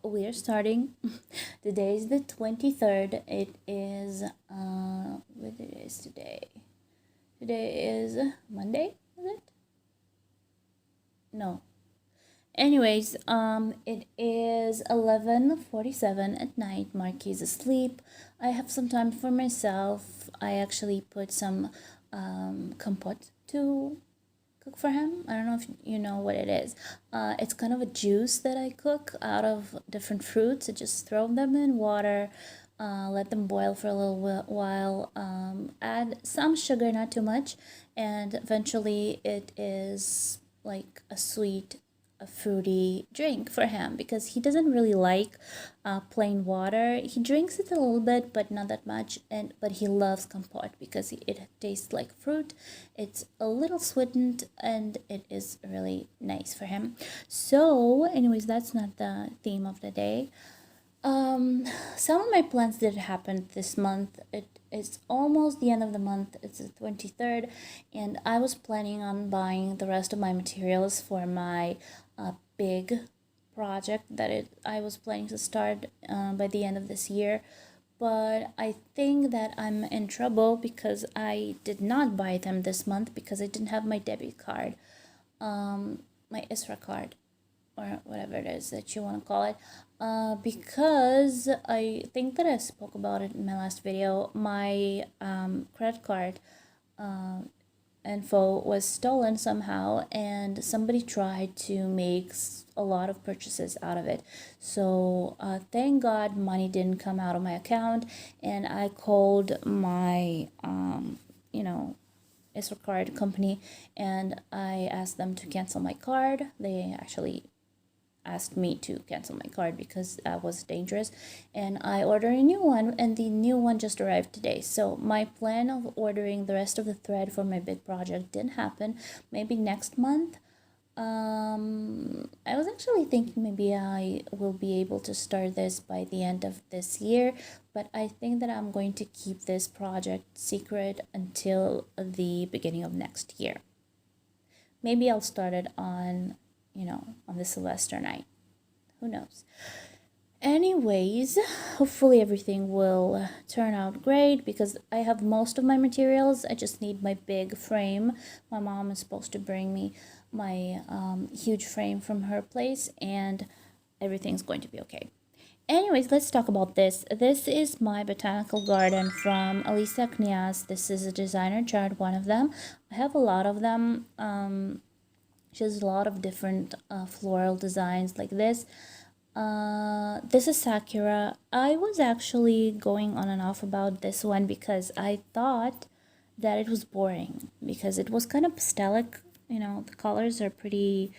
we are starting. Today is the 23rd. It is, what it is today? Today is Monday, is it? No. Anyways, it is 11:47 at night. Marky is asleep. I have some time for myself. I actually put some compote to cook for him. I don't know if you know what it is. It's kind of a juice that I cook out of different fruits. I just throw them in water, let them boil for a little while, add some sugar, not too much, and eventually it is like a fruity drink for him because he doesn't really like plain water. He drinks it a little bit, but not that much. But he loves compote because it tastes like fruit. It's a little sweetened and it is really nice for him. So, anyways, that's not the theme of the day. Some of my plans did happen this month. It is almost the end of the month. It's the 23rd, and I was planning on buying the rest of my materials for my big project that I was planning to start by the end of this year. But I think that I'm in trouble because I did not buy them this month because I didn't have my debit card, my ISRA card, or whatever it is that you want to call it, because I think that I spoke about it in my last video. My credit card info was stolen somehow, and somebody tried to make a lot of purchases out of it. So thank God money didn't come out of my account, and I called my ISRA card company, and I asked them to cancel my card. They actually asked me to cancel my card because that was dangerous, and I ordered a new one, and the new one just arrived today. So my plan of ordering the rest of the thread for my big project didn't happen. Maybe next month. I was actually thinking maybe I will be able to start this by the end of this year, but I think that I'm going to keep this project secret until the beginning of next year. Maybe I'll start it on the Sylvester night. Who knows? Anyways, hopefully everything will turn out great because I have most of my materials. I just need my big frame. My mom is supposed to bring me my huge frame from her place, and everything's going to be okay. Anyways, let's talk about this. This is my botanical garden from Elisa Kniaz. This is a designer chart, one of them. I have a lot of them. She has a lot of different floral designs like this. This is Sakura. I was actually going on and off about this one because I thought that it was boring because it was kind of pastelic. The colors are pretty,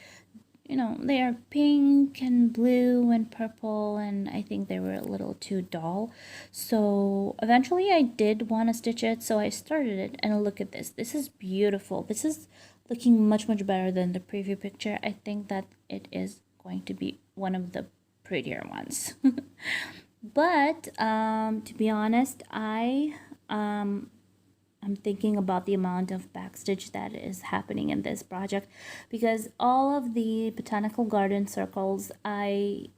they are pink and blue and purple, and I think they were a little too dull. So eventually I did want to stitch it, so I started it, and look at this. This is beautiful. This is looking much better than the preview picture. I think that it is going to be one of the prettier ones. But to be honest, I'm thinking about the amount of backstitch that is happening in this project because all of the botanical garden circles, I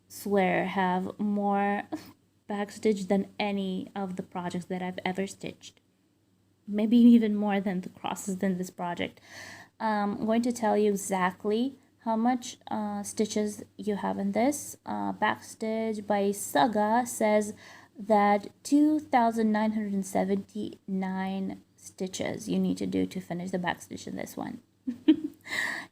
swear, have more backstitch than any of the projects that I've ever stitched. Maybe even more than the crosses in this project. I'm going to tell you exactly how much stitches you have in this. Backstitch by Saga says that 2,979 stitches you need to do to finish the backstitch in this one.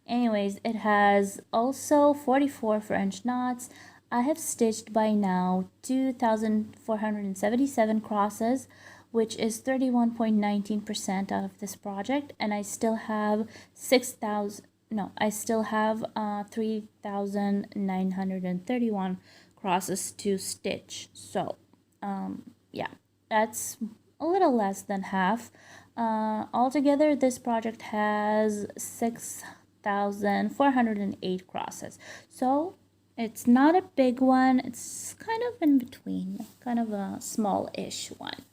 Anyways, it has also 44 French knots. I have stitched by now 2,477 crosses, which is 31.19% out of this project, and I still have 3,931 crosses to stitch. So yeah, that's a little less than half. Altogether, this project has 6,408 crosses. So it's not a big one. It's kind of in between, kind of a small-ish one.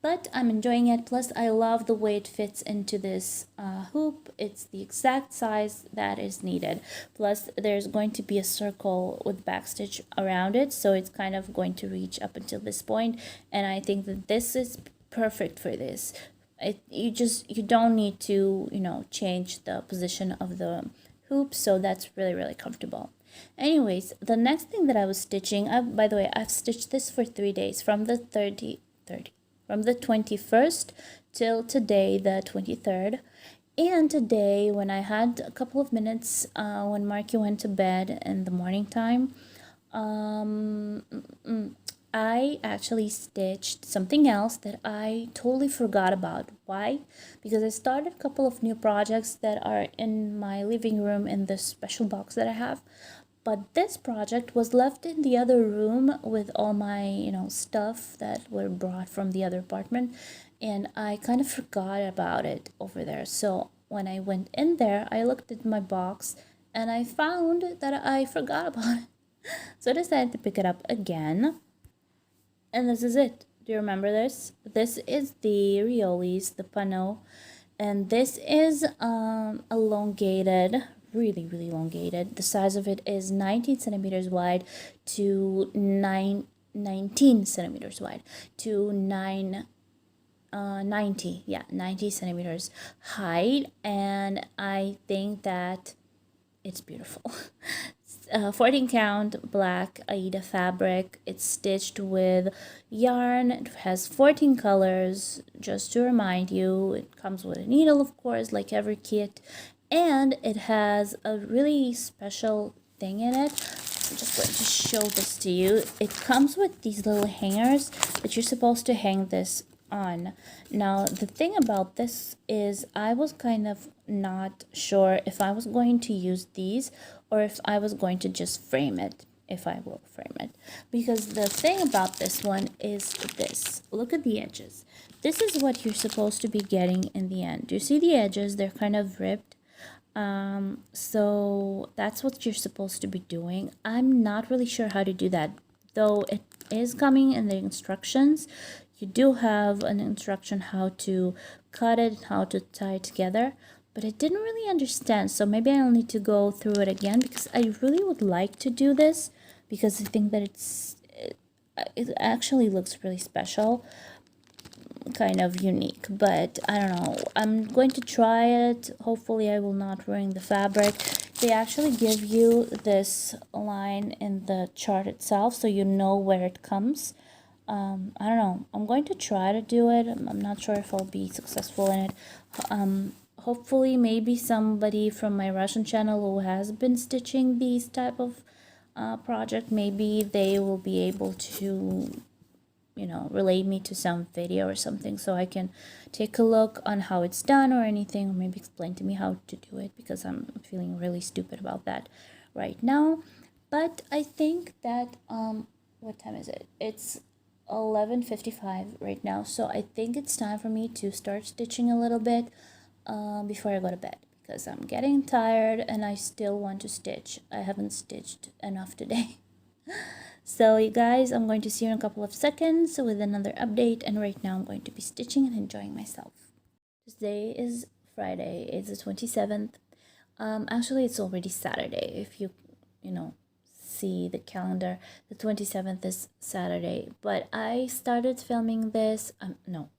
but I'm enjoying it. Plus I love the way it fits into this hoop. It's the exact size that is needed. Plus there's going to be a circle with backstitch around it, so it's kind of going to reach up until this point, and I think that this is perfect for this. You don't need to, you know, change the position of the hoop, so that's really comfortable. Anyways, the next thing that I was stitching, by the way, I've stitched this for 3 days, from the 21st till today, the 23rd. And today, when I had a couple of minutes, when Marky went to bed in the morning time, I actually stitched something else that I totally forgot about. Why? Because I started a couple of new projects that are in my living room in this special box that I have. But this project was left in the other room with all my, you know, stuff that were brought from the other apartment. And I kind of forgot about it over there. So when I went in there, I looked at my box and I found that I forgot about it. So I decided to pick it up again. And this is it. Do you remember this? This is the Riolis, the pano. And this is elongated, really elongated. The size of it is 19 centimeters wide to 19 centimeters wide to 90 centimeters height. And I think that it's beautiful. 14 count black Aida fabric. It's stitched with yarn. It has 14 colors. Just to remind you, it comes with a needle, of course, like every kit, and it has a really special thing in it. I'm just going to show this to you. It comes with these little hangers that you're supposed to hang this on. Now the thing about this is I was kind of not sure if I was going to use these or if I was going to just frame it, if I will frame it. Because the thing about this one is this. Look at the edges. This is what you're supposed to be getting in the end. Do you see the edges? They're kind of ripped. So that's what you're supposed to be doing. I'm not really sure how to do that, though it is coming in the instructions. You do have an instruction how to cut it, how to tie it together, but I didn't really understand, so maybe I'll need to go through it again, because I really would like to do this, because I think that it actually looks really special, kind of unique, but I don't know. I'm going to try it. Hopefully I will not ruin the fabric. They actually give you this line in the chart itself, so you know where it comes. I don't know. I'm going to try to do it. I'm not sure if I'll be successful in it. Hopefully maybe somebody from my Russian channel who has been stitching these type of project, maybe they will be able to, you know, relate me to some video or something, so I can take a look on how it's done or anything, or maybe explain to me how to do it, because I'm feeling really stupid about that right now. But I think that what time is it? It's 11:55 right now, so I think it's time for me to start stitching a little bit before I go to bed, because I'm getting tired and I still want to stitch. I haven't stitched enough today. So you guys, I'm going to see you in a couple of seconds with another update, and right now I'm going to be stitching and enjoying myself. Today is Friday. It's the 27th. Actually it's already Saturday. If you know, see the calendar, the 27th is Saturday, but I started filming this no,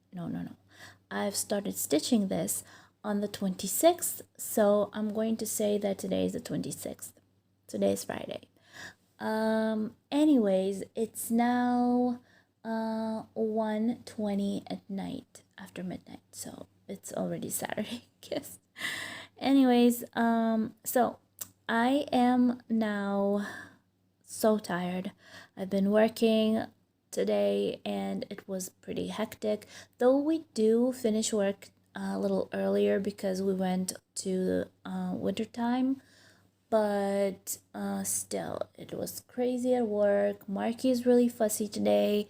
I've started stitching this on the 26th, so I'm going to say that today is the 26th. Today is Friday. Anyways, it's now 1:20 at night, after midnight, so it's already Saturday, I guess. Anyways, so I am now so tired. I've been working today and it was pretty hectic, though we do finish work a little earlier because we went to winter time, but still it was crazy at work. Marky is really fussy today.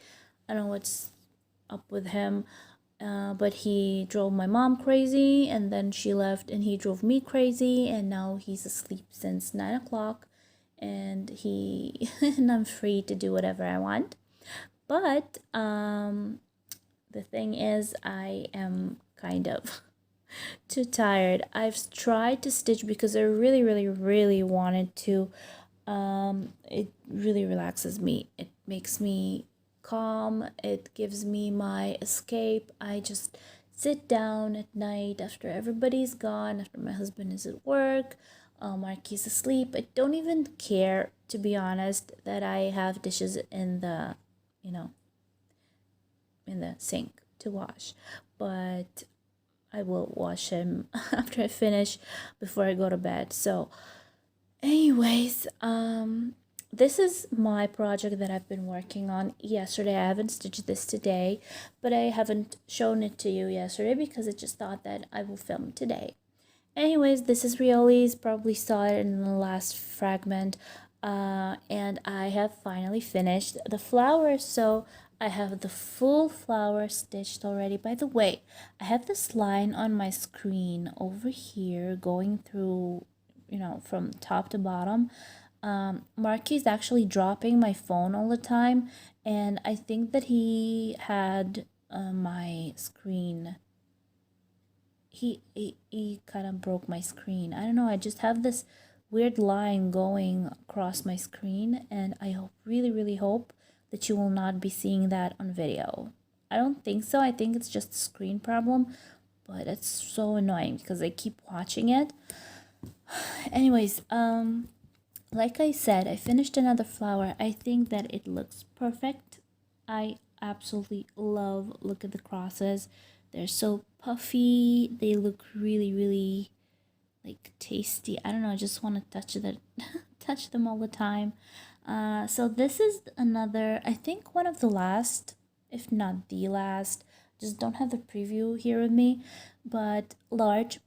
I don't know what's up with him, but he drove my mom crazy, and then she left and he drove me crazy, and now he's asleep since 9 o'clock, and and I'm free to do whatever I want. But the The thing is, I am kind of too tired. I've tried to stitch because I really wanted to. It really relaxes me. It makes me calm. It gives me my escape. I just sit down at night after everybody's gone, after my husband is at work, Marky's asleep. I don't even care, to be honest, that I have dishes in the, you know, in the sink to wash. But I will wash him after I finish before I go to bed. So anyways, this is my project that I've been working on yesterday. I haven't stitched this today, but I haven't shown it to you yesterday because I just thought that I will film today. Anyways, this is Rioli's, probably saw it in the last fragment, and I have finally finished the flower, so I have the full flower stitched already. By the way, I have this line on my screen over here going through, you know, from top to bottom. Marky's actually dropping my phone all the time, and I think that he had my screen. He kind of broke my screen. I don't know. I just have this weird line going across my screen, and I hope, really hope that you will not be seeing that on video. I don't think so. I think it's just a screen problem, but it's so annoying because I keep watching it. Anyways, like I said, I finished another flower. I think that it looks perfect. I absolutely look at the crosses. They're so puffy. They look really like tasty. I don't know, I just want to touch them all the time. So this is another, I think one of the last, if not the last, just don't have the preview here with me, but large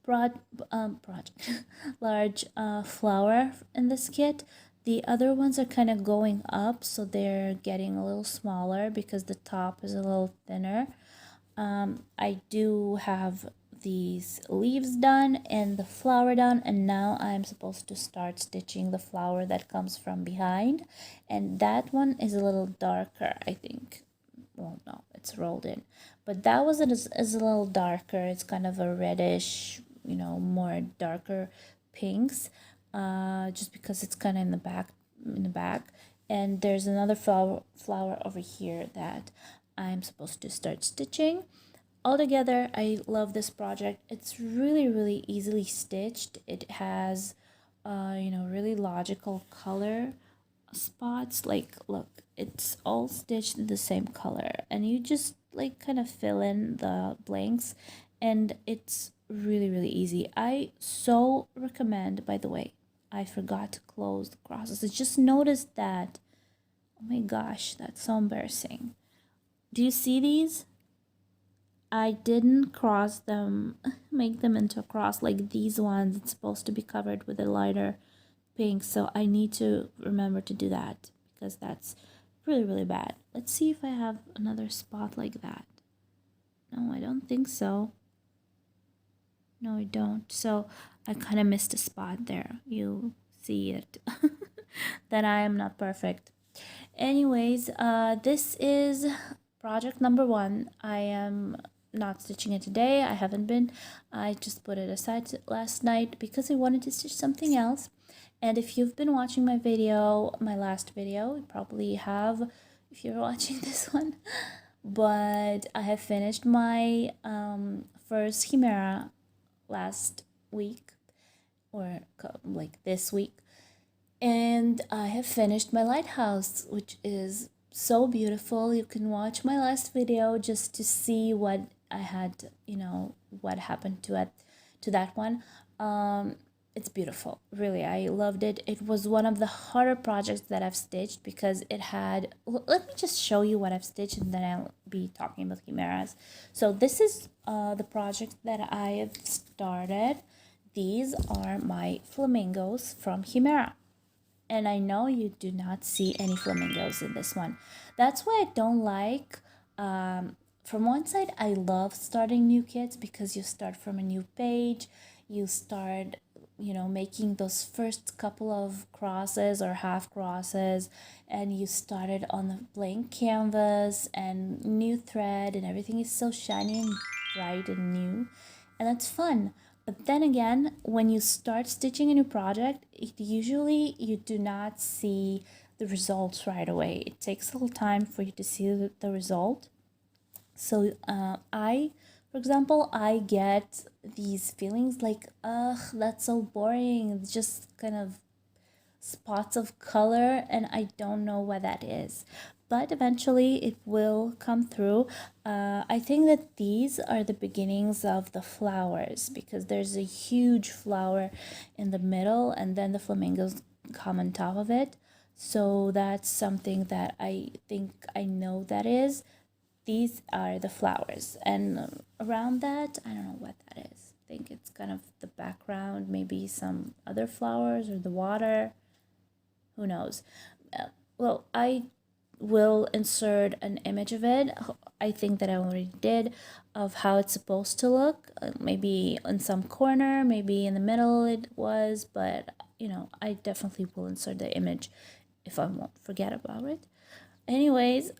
large flower in this kit. The other ones are kind of going up, so they're getting a little smaller because the top is a little thinner. I do have these leaves done and the flower done, and now I'm supposed to start stitching the flower that comes from behind, and that one is a little darker, I think. Well, no, it's rolled in, but that was is a little darker. It's kind of a reddish, you know, more darker pinks, just because it's kind of in the back. And there's another flower over here that I'm supposed to start stitching. Altogether, I love this project. It's really easily stitched. It has you know, really logical color spots. Like, look, it's all stitched in the same color, and you just like kind of fill in the blanks, and it's really easy. I so recommend, by the way, I forgot to close the crosses. I just noticed that. Oh my gosh, that's so embarrassing. Do you see these? I didn't cross them, make them into a cross like these ones. It's supposed to be covered with a lighter pink, so I need to remember to do that because that's really bad. Let's see if I have another spot like that. No, I don't think so. No, I don't. So I kind of missed a spot there. You see it. That I am not perfect. Anyways, this is project number 1. I am not stitching it today. I haven't been. I just put it aside last night because I wanted to stitch something else. And if you've been watching my video, my last video, you probably have, if you're watching this one. But I have finished my first Chimera last week, or like this week. And I have finished my lighthouse, which is so beautiful. You can watch my last video just to see what I had, you know, what happened to that one. It's beautiful, really. I loved it. It was one of the harder projects that I've stitched because it had, let me just show you what I've stitched and then I'll be talking about chimeras. So this is the project that I have started. These are my flamingos from Chimera. And I know you do not see any flamingos in this one. That's why I don't like, from one side, I love starting new kits because you start from a new page. You start making those first couple of crosses or half crosses, and you started on the blank canvas and new thread, and everything is so shiny and bright and new, and that's fun. But then again, when you start stitching a new project, usually you do not see the results right away. It takes a little time for you to see the result. So for example, I get these feelings like, ugh, that's so boring. It's just kind of spots of color, and I don't know what that is. But eventually it will come through. I think that these are the beginnings of the flowers, because there's a huge flower in the middle, and then the flamingos come on top of it. So that's something that I think I know that is. These are the flowers, and around that, I don't know what that is. I think it's kind of the background, maybe some other flowers or the water. Who knows? Well, I will insert an image of it. I think that I already did, of how it's supposed to look. Maybe in some corner, maybe in the middle it was, but I definitely will insert the image if I won't forget about it. Anyways,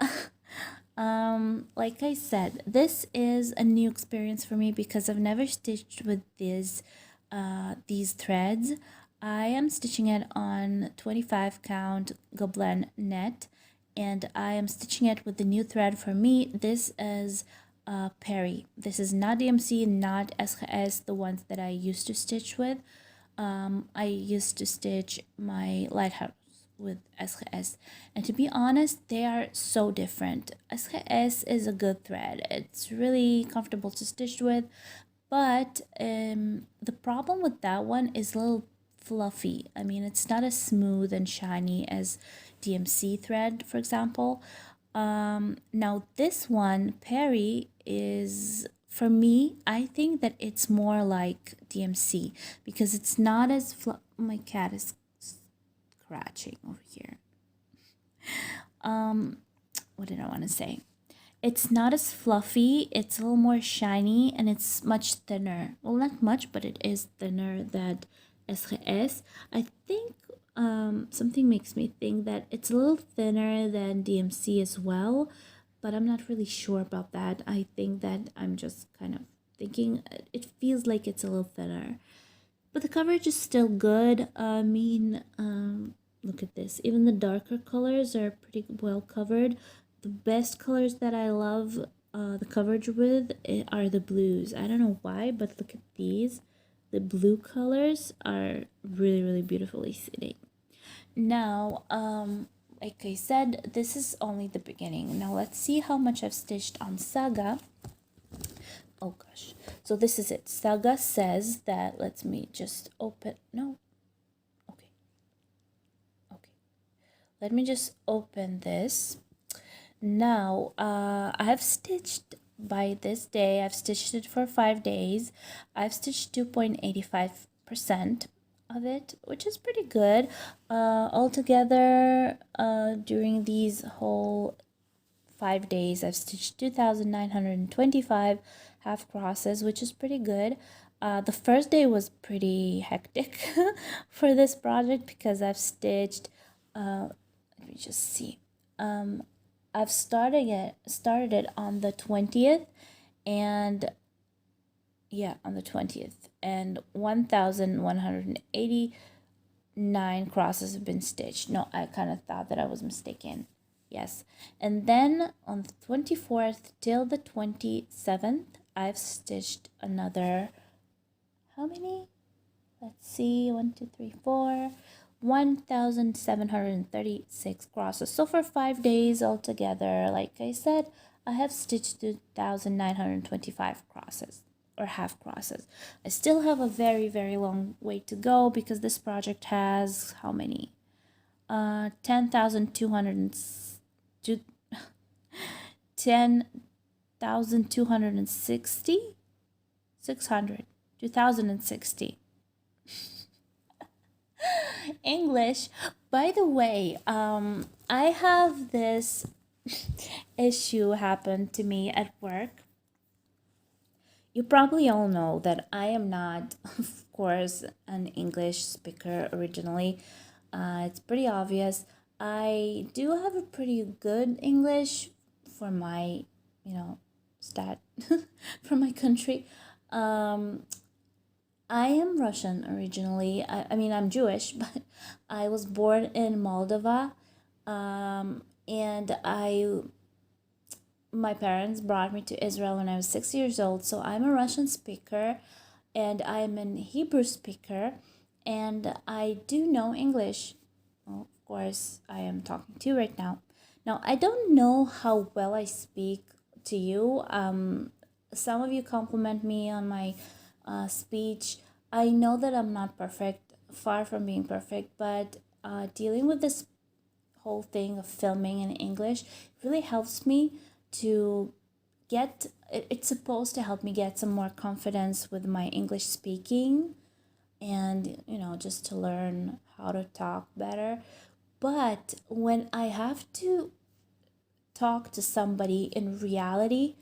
like I said, this is a new experience for me because I've never stitched with these threads. I am stitching it on 25 count Gobelin net, and I am stitching it with the new thread. For me, this is Perry. This is not DMC, not SKS, the ones that I used to stitch with. I used to stitch my Lighthouse with SKS, and to be honest, they are so different. SKS is a good thread. It's really comfortable to stitch with, but the problem with that one is a little fluffy. I mean, it's not as smooth and shiny as DMC thread, for example. Now this one, Perry, is, for me, I think that it's more like DMC because it's not as my cat is scratching over here. What did I want to say? It's not as fluffy, it's a little more shiny, and it's much thinner. Well, not much, but it is thinner than SKS. I think something makes me think that it's a little thinner than DMC as well, but I'm not really sure about that. I think that I'm just kind of thinking it feels like it's a little thinner. But the coverage is still good. I mean, look at this. Even the darker colors are pretty well covered. The best colors that I love the coverage with are the blues. I don't know why, but look at these. The blue colors are really, really beautifully sitting. Now, like I said, this is only the beginning. Now let's see how much I've stitched on Saga. Oh gosh. So this is it. Saga says that, let me just open, no. Okay. Let me just open this. Now, I have stitched, by this day, I've stitched it for 5 days. I've stitched 2.85% of it, which is pretty good. Altogether, during these whole 5 days, I've stitched 2,925 half crosses, which is pretty good. The first day was pretty hectic for this project because I've stitched, let me just see. I've started it on the 20th, and yeah, on the 20th, and 1,189 crosses have been stitched. No, I kind of thought that I was mistaken. Yes, and then on the 24th till the 27th, I've stitched another, how many? Let's see, 1, 2, 3, 4. 1,736 crosses. So for 5 days altogether, like I said, I have stitched 2,925 crosses or half crosses. I still have a very, very long way to go because this project has how many? 10,260? 600? 2,060. English. By the way, I have this issue happen to me at work. You probably all know that I am not course, an English speaker originally. It's pretty obvious. I do have a pretty good English for my, stat, for my country. Um, I am Russian originally. I mean, I'm Jewish, but I was born in Moldova. And my parents brought me to Israel when I was 6 years old. So I'm a Russian speaker and I'm an Hebrew speaker and I do know English. Well, of course, I am talking to you right now. Now, I don't know how well I speak to you. Some of you compliment me on my speech. I know that I'm not perfect, far from being perfect, but dealing with this whole thing of filming in English really helps me to it's supposed to help me get some more confidence with my English speaking and just to learn how to talk better. But when I have to talk to somebody in reality,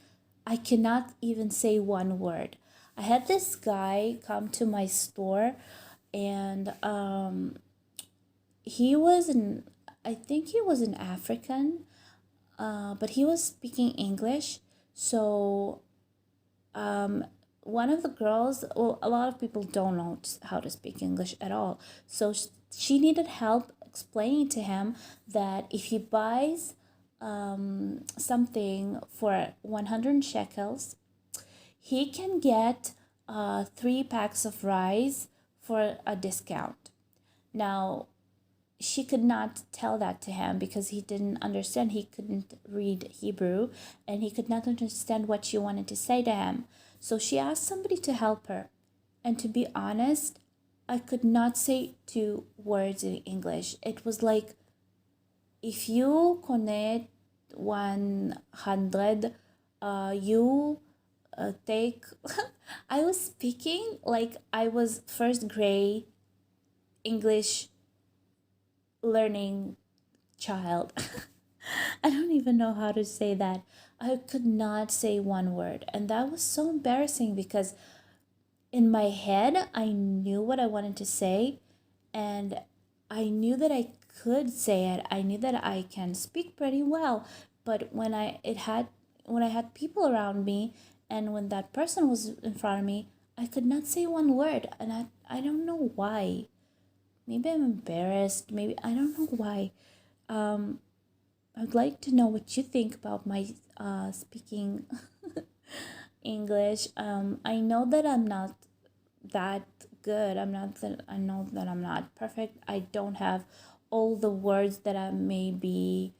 I cannot even say one word. I had this guy come to my store and he was an I think he was an African, but he was speaking English. So one of the girls, well, a lot of people don't know how to speak English at all. So she needed help explaining to him that if he buys something for 100 shekels, he can get 3 packs of rice for a discount. Now, she could not tell that to him because he didn't understand. He couldn't read Hebrew and he could not understand what she wanted to say to him. So she asked somebody to help her. And to be honest, I could not say 2 words in English. It was like, if you connect 100, you take. I was speaking like I was first grade English learning child. I don't even know how to say that. I could not say one word. And that was so embarrassing because in my head, I knew what I wanted to say and I knew that I could say it. I knew that I can speak pretty well. But when I had people around me and when that person was in front of me, I could not say one word. And I don't know why. Maybe I'm embarrassed. Maybe I don't know why. I'd like to know what you think about my speaking English. I know that I'm not that good. I know that I'm not perfect. I don't have all the words that I may be,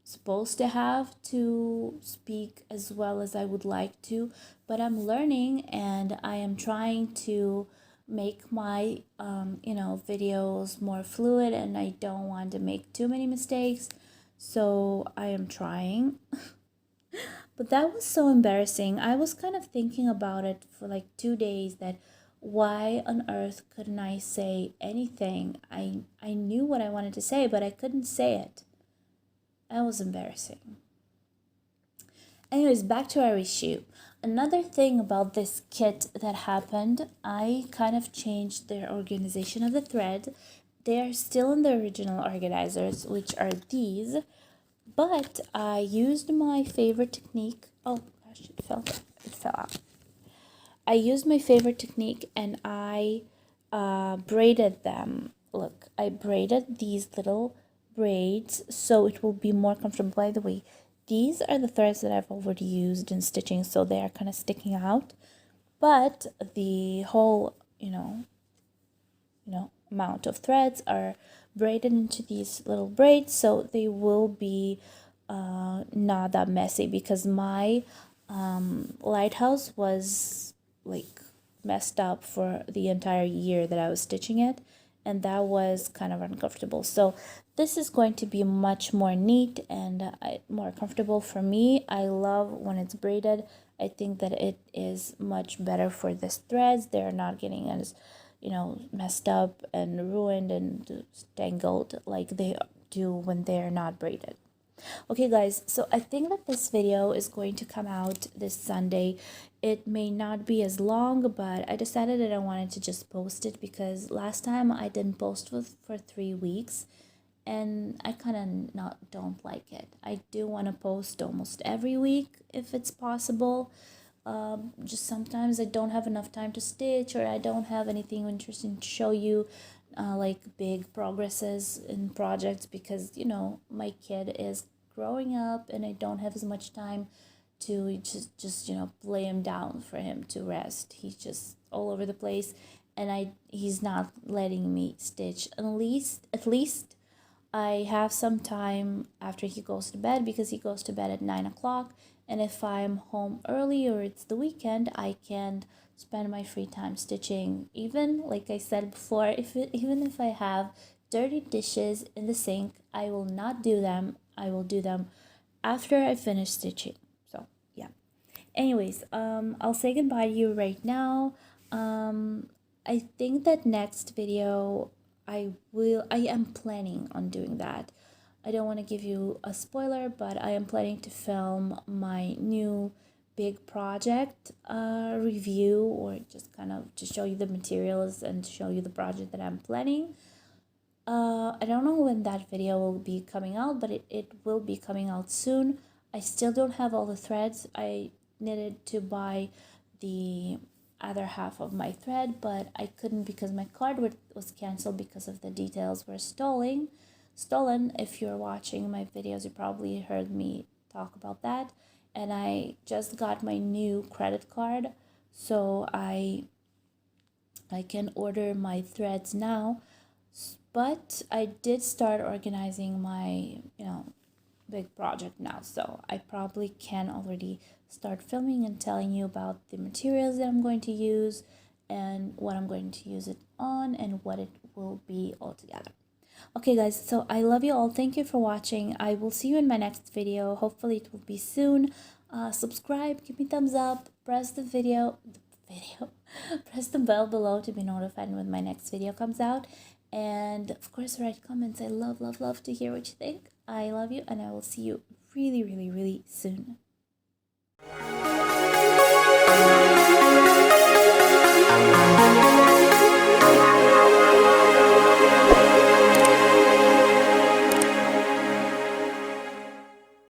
supposed to have to speak as well as I would like to. But I'm learning and I am trying to make my videos more fluid and I don't want to make too many mistakes, so I am trying. But that was so embarrassing. I was kind of thinking about it for like 2 days, that why on earth couldn't I say anything? I knew what I wanted to say, but I couldn't say it. That was embarrassing. Anyways, back to our issue. Another thing about this kit that happened, I kind of changed their organization of the thread. They are still in the original organizers, which are these, but I used my favorite technique. Oh gosh, it fell out. I used my favorite technique and I braided them. Look, I braided these little braids so it will be more comfortable. By the way, these are the threads that I've already used in stitching, so they are kind of sticking out. But the whole, amount of threads are braided into these little braids, so they will be not that messy, because my lighthouse was like messed up for the entire year that I was stitching it, and that was kind of uncomfortable. So this is going to be much more neat and more comfortable for me. I love when it's braided. I think that it is much better for these threads. They're not getting as messed up and ruined and tangled like they do when they're not braided. Okay guys, so I think that this video is going to come out this Sunday. It may not be as long, but I decided that I wanted to just post it because last time I didn't post for 3 weeks, and I kind of not don't like it. I do want to post almost every week if it's possible. Just sometimes I don't have enough time to stitch, or I don't have anything interesting to show you, like big progresses in projects, because you know my kid is growing up and I don't have as much time to just you know lay him down for him to rest. He's just all over the place, and he's not letting me stitch. At least I have some time after he goes to bed, because he goes to bed at 9 o'clock. And if I'm home early or it's the weekend, I can spend my free time stitching. Even like I said before, even if I have dirty dishes in the sink, I will not do them. I will do them after I finish stitching. So yeah. Anyways, I'll say goodbye to you right now. I think that next video I am planning on doing that. I don't want to give you a spoiler, but I am planning to film my new big project review, or just kind of to show you the materials and to show you the project that I'm planning. I don't know when that video will be coming out, but it will be coming out soon. I still don't have all the threads. I needed to buy the other half of my thread, but I couldn't because my card was canceled because of the details were stolen. If you're watching my videos, you probably heard me talk about that. And I just got my new credit card, so I can order my threads now. But I did start organizing my big project now, so I probably can already start filming and telling you about the materials that I'm going to use and what I'm going to use it on and what it will be altogether. Okay guys, so I love you all. Thank you for watching. I will see you in my next video. Hopefully it will be soon. Subscribe, give me thumbs up, press the press the bell below to be notified when my next video comes out. And of course, write comments. I love to hear what you think. I love you, and I will see you really soon.